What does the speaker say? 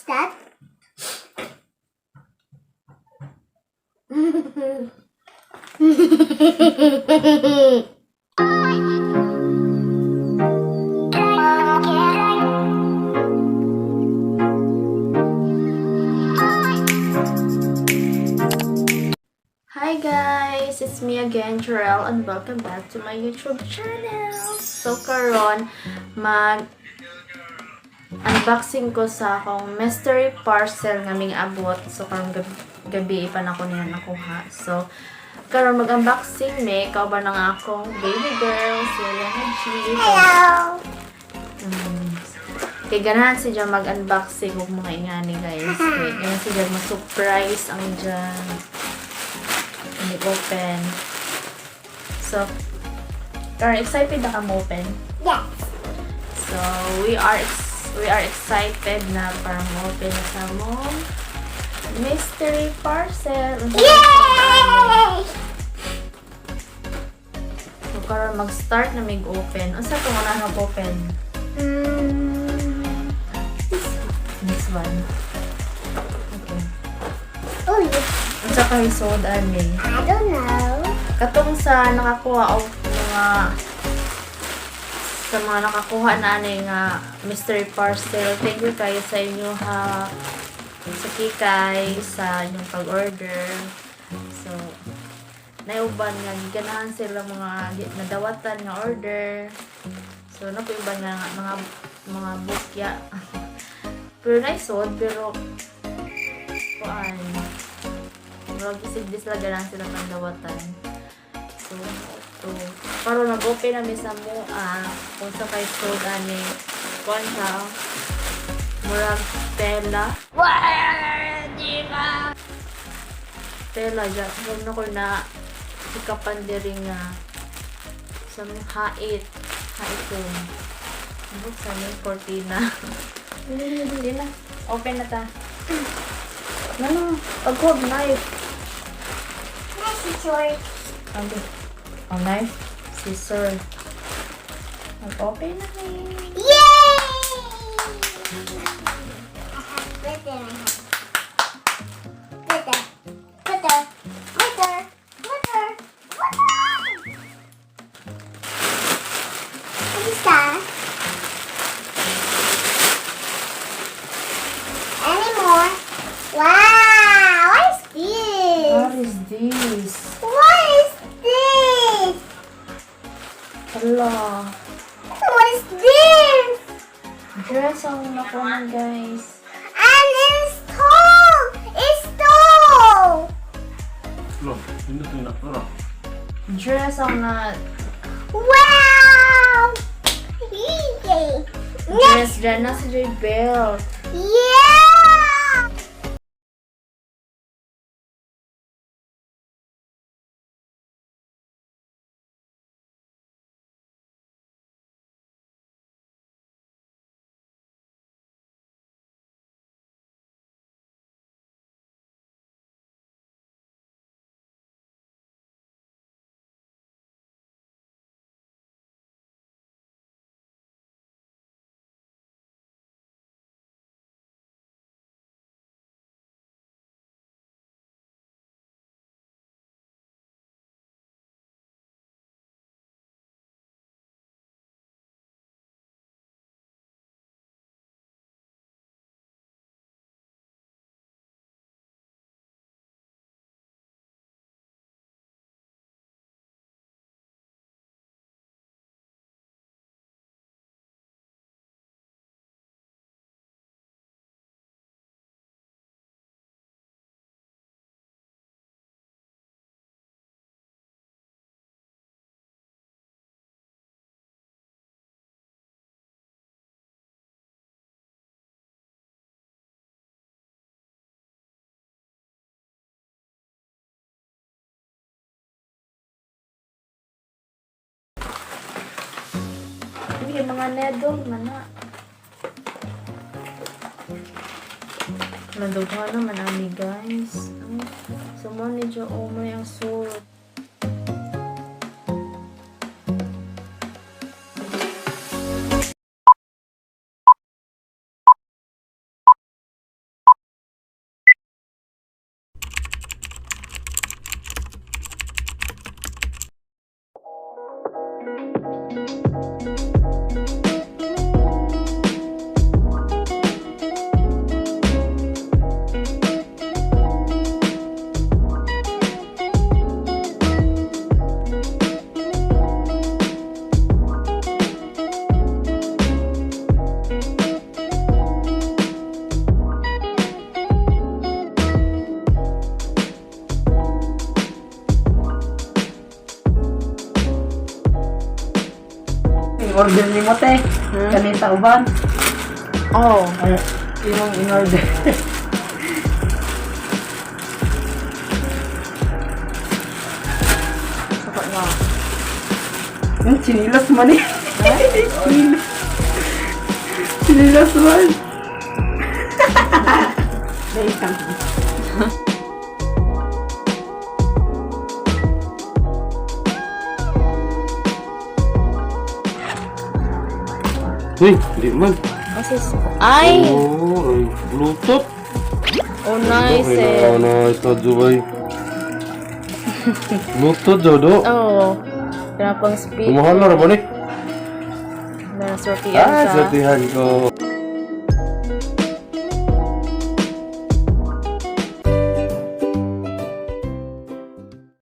that? Hi guys! It's me again, Gerel, and welcome back to my YouTube channel. So karon unboxing ko sa akong mystery parcel nga ming abot. So karon gabi pa na ko niya nakuha. So karon mag-unboxing me kauban ng akong baby girl, si Hello! Kaya ganahan siya mag-unboxing kung mga ingani guys. Kaya ganahan siya ma-surprise ang dyan. Open. So, are excited na kamo open? Yes. So, we are excited na para mo-open na sa mong mystery parcel. Yay! So, para mag-start na mag-open. Asa ko muna nag-open? This one. Okay. Oh, yes. Ang sa kahisod, ani? I don't know. Katong sa nakakuha o mga nakakuha na ani nga mystery parcel. Thank you kayo sa inyo ha. Sukikays sa inyong pag-order. So, naiuban nga ganahan sila mga nadawatan nga order. So, napuiban nga mga bukya. Pero naisod, pero kuan. Mag-isigdis lang ganahan sila ng dawatan. So, para nag-open namin sa mua kung sa kay food ani kuan siya murag tela tela dyan na ko na ikapan diri nga sa hait ko buksan yung cortina hindi na open na ta pag-hold knife Nice short. okay. Ang knife, scissor. Mag-open na rin. Yay! I have glitter. Glitter. Glitter. Glitter. Glitter. What is that? Any more? Wow! What is this? What is this? What is this? Hala. What is this? Dress ang nakuha guys. And it's tall! It's tall! Look, hindi ito nakura. Dress ang na Wow! Yay! dress dyan na si Joy Bell. Yeah! May mga needle na na. Madugha naman ani guys. Sumon ni Jo umay ang sword. order ni mo, te. Kanita uban. Oh. Yung in-order. Saka na. Sinilas man eh. Sinilas man. Uy, di man. Ay! Oh, ay, Bluetooth. Oh, nice eh. Ano, ito, Jubay. Bluetooth, Jodo. Oh. Kaya pang speaker. Kumahal na ba ni? Nasortihan Ah, ka. sortihan ko.